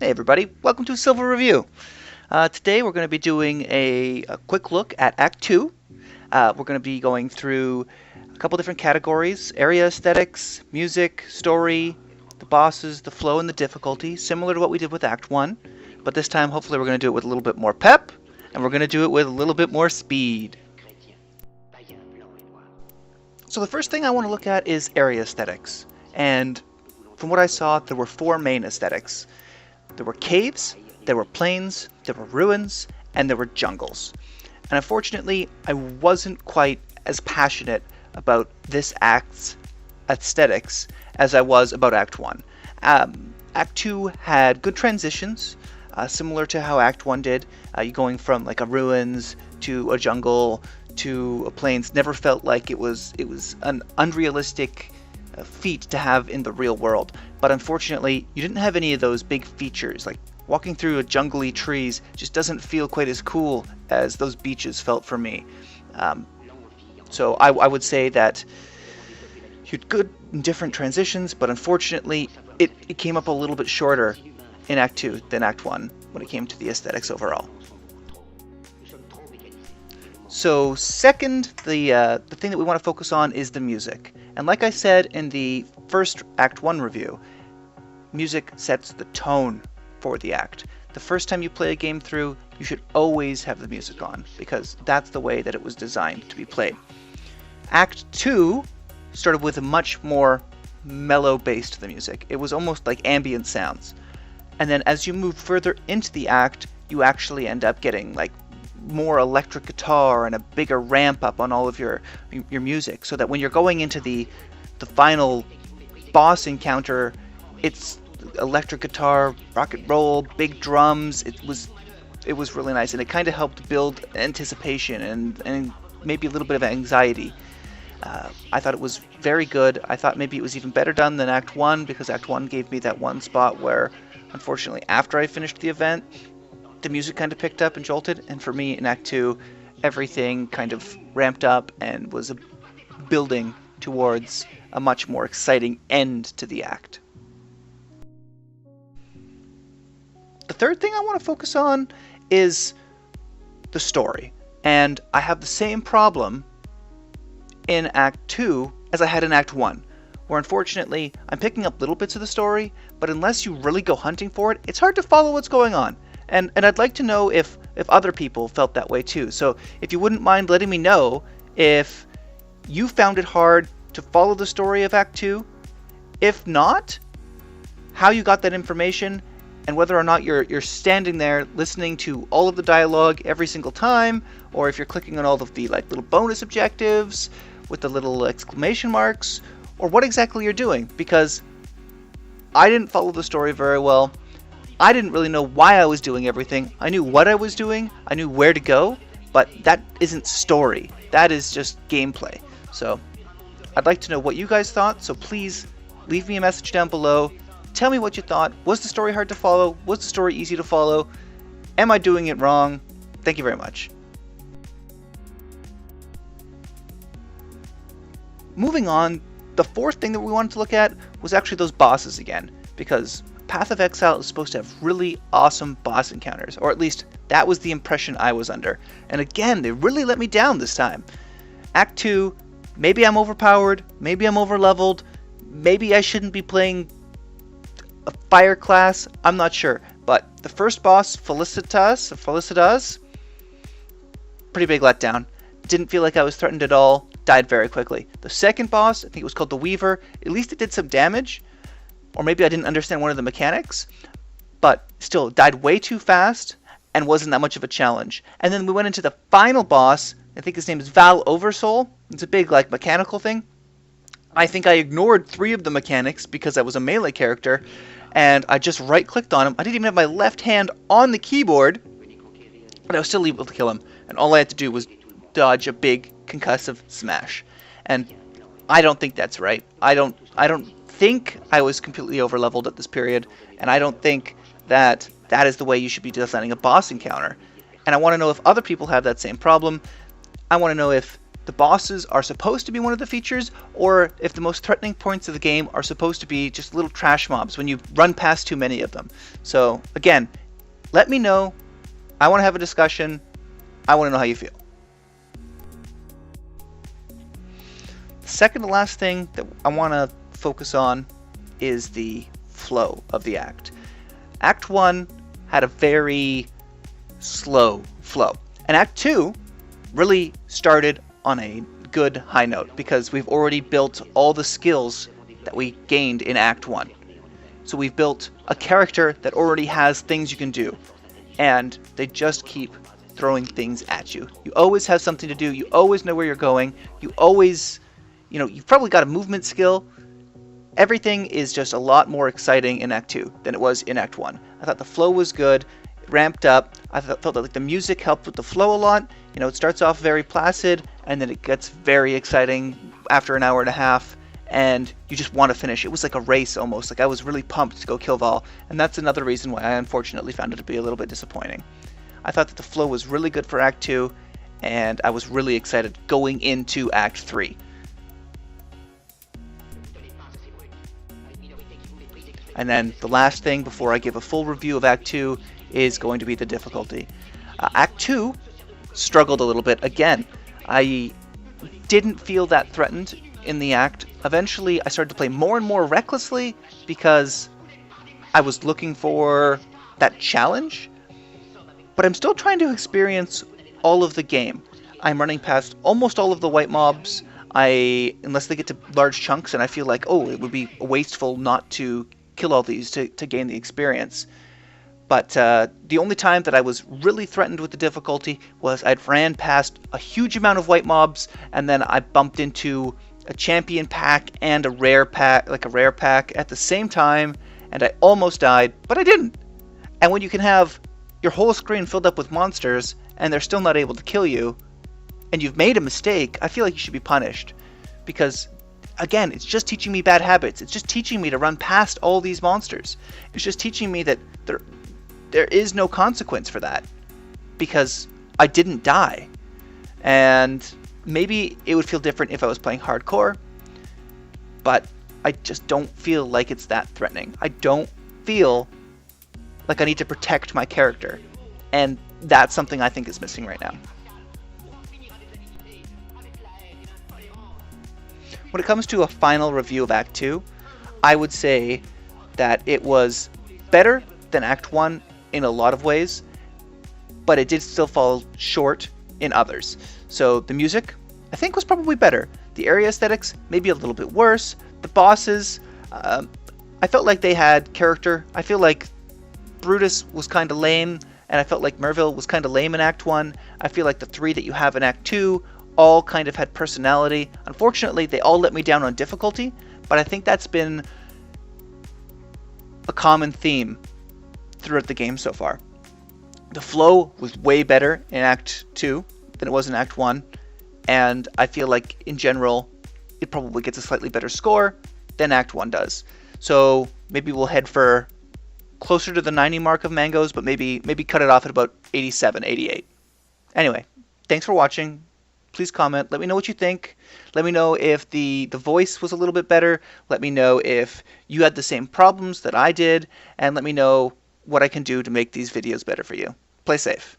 Hey everybody, welcome to Silver Review. Today we're going to be doing a quick look at Act 2. We're going to be going through a couple different categories: area aesthetics, music, story, the bosses, the flow, and the difficulty, similar to what we did with Act 1. But this time hopefully we're going to do it with a little bit more pep, and we're going to do it with a little bit more speed. So the first thing I want to look at is area aesthetics. And from what I saw, there were four main aesthetics. There were caves, there were plains, there were ruins, and there were jungles. And unfortunately, I wasn't quite as passionate about this act's aesthetics as I was about Act 1. Act 2 had good transitions, similar to how Act 1 did. You going from like a ruins to a jungle to a plains never felt like it was an unrealistic feat to have in the real world. But unfortunately, you didn't have any of those big features. Like walking through a jungly trees just doesn't feel quite as cool as those beaches felt for me. So I would say that you had good and different transitions, but unfortunately it came up a little bit shorter in Act 2 than Act 1 when it came to the aesthetics overall. So second, the thing that we want to focus on is the music. And like I said in the first Act 1 review, music sets the tone for the act. The first time you play a game through, you should always have the music on, because that's the way that it was designed to be played. Act 2 started with a much more mellow bass to the music. It was almost like ambient sounds. And then as you move further into the act, you actually end up getting like more electric guitar and a bigger ramp up on all of your music, so that when you're going into the final boss encounter, it's electric guitar, rock and roll, big drums. It was really nice, and it kind of helped build anticipation and maybe a little bit of anxiety. I thought it was very good. I thought maybe it was even better done than Act 1, because Act 1 gave me that one spot where, unfortunately, after I finished the event, the music kind of picked up and jolted, and for me in Act 2, everything kind of ramped up and was building towards a much more exciting end to the act. The third thing I want to focus on is the story, and I have the same problem in Act 2 as I had in Act 1, where unfortunately I'm picking up little bits of the story, but unless you really go hunting for it, it's hard to follow what's going on. And I'd like to know if other people felt that way too. So if you wouldn't mind letting me know if you found it hard to follow the story of Act 2, if not, how you got that information, and whether or not you're standing there listening to all of the dialogue every single time, or if you're clicking on all of the like little bonus objectives with the little exclamation marks, or what exactly you're doing, because I didn't follow the story very well. I didn't really know why I was doing everything. I knew what I was doing, I knew where to go, but that isn't story. That is just gameplay. So I'd like to know what you guys thought, so please leave me a message down below. Tell me what you thought. Was the story hard to follow? Was the story easy to follow? Am I doing it wrong? Thank you very much. Moving on, the fourth thing that we wanted to look at was actually those bosses again, because Path of Exile is supposed to have really awesome boss encounters, or at least that was the impression I was under. And again, they really let me down this time. Act 2, maybe I'm overpowered, maybe I'm overleveled, maybe I shouldn't be playing a fire class, I'm not sure. But the first boss, Felicitas, pretty big letdown. Didn't feel like I was threatened at all, died very quickly. The second boss, I think it was called the Weaver, at least it did some damage. Or maybe I didn't understand one of the mechanics, but still died way too fast and wasn't that much of a challenge. And then we went into the final boss. I think his name is Val Oversoul. It's a big like mechanical thing. I think I ignored 3 of the mechanics because I was a melee character, and I just right clicked on him. I didn't even have my left hand on the keyboard, but I was still able to kill him. And all I had to do was dodge a big concussive smash. And I don't think that's right. I don't think I was completely overleveled at this period, and I don't think that is the way you should be designing a boss encounter. And I want to know if other people have that same problem. I want to know if the bosses are supposed to be one of the features, or if the most threatening points of the game are supposed to be just little trash mobs when you run past too many of them. So again, let me know. I want to have a discussion. I want to know how you feel. The second to last thing that I want to focus on is the flow of the act. Act 1 had a very slow flow, and Act 2 really started on a good high note because we've already built all the skills that we gained in Act 1. So we've built a character that already has things you can do, and they just keep throwing things at you. You always have something to do, you always know where you're going, you always, you've probably got a movement skill. Everything is just a lot more exciting in Act 2 than it was in Act 1. I thought the flow was good, it ramped up. I felt that like the music helped with the flow a lot. It starts off very placid, and then it gets very exciting after an hour and a half, and you just want to finish. It was like a race almost. Like I was really pumped to go kill Vol, and that's another reason why I unfortunately found it to be a little bit disappointing. I thought that the flow was really good for Act 2, and I was really excited going into Act 3. And then the last thing before I give a full review of Act 2 is going to be the difficulty. Act 2 struggled a little bit again. I didn't feel that threatened in the act. Eventually I started to play more and more recklessly because I was looking for that challenge, but I'm still trying to experience all of the game. I'm running past almost all of the white mobs, unless they get to large chunks, and I feel like, oh, it would be wasteful not to kill all these to gain the experience. But the only time that I was really threatened with the difficulty was I'd ran past a huge amount of white mobs, and then I bumped into a champion pack and a rare pack at the same time, and I almost died, but I didn't. And when you can have your whole screen filled up with monsters and they're still not able to kill you, and you've made a mistake, I feel like you should be punished. Because again, it's just teaching me bad habits. It's just teaching me to run past all these monsters. It's just teaching me that there is no consequence for that because I didn't die. And maybe it would feel different if I was playing hardcore, but I just don't feel like it's that threatening. I don't feel like I need to protect my character, and that's something I think is missing right now. When it comes to a final review of Act 2, I would say that it was better than Act 1 in a lot of ways, but it did still fall short in others. So the music, I think, was probably better. The area aesthetics, maybe a little bit worse. The bosses, I felt like they had character. I feel like Brutus was kind of lame, and I felt like Merville was kind of lame in Act 1. I feel like the three that you have in Act 2 all kind of had personality. Unfortunately, they all let me down on difficulty, but I think that's been a common theme throughout the game so far. The flow was way better in Act 2 than it was in Act 1, and I feel like in general it probably gets a slightly better score than Act 1 does. So maybe we'll head for closer to the 90 mark of mangoes, but maybe cut it off at about 87, 88. Anyway, thanks for watching. Please comment. Let me know what you think. Let me know if the voice was a little bit better. Let me know if you had the same problems that I did. And let me know what I can do to make these videos better for you. Play safe.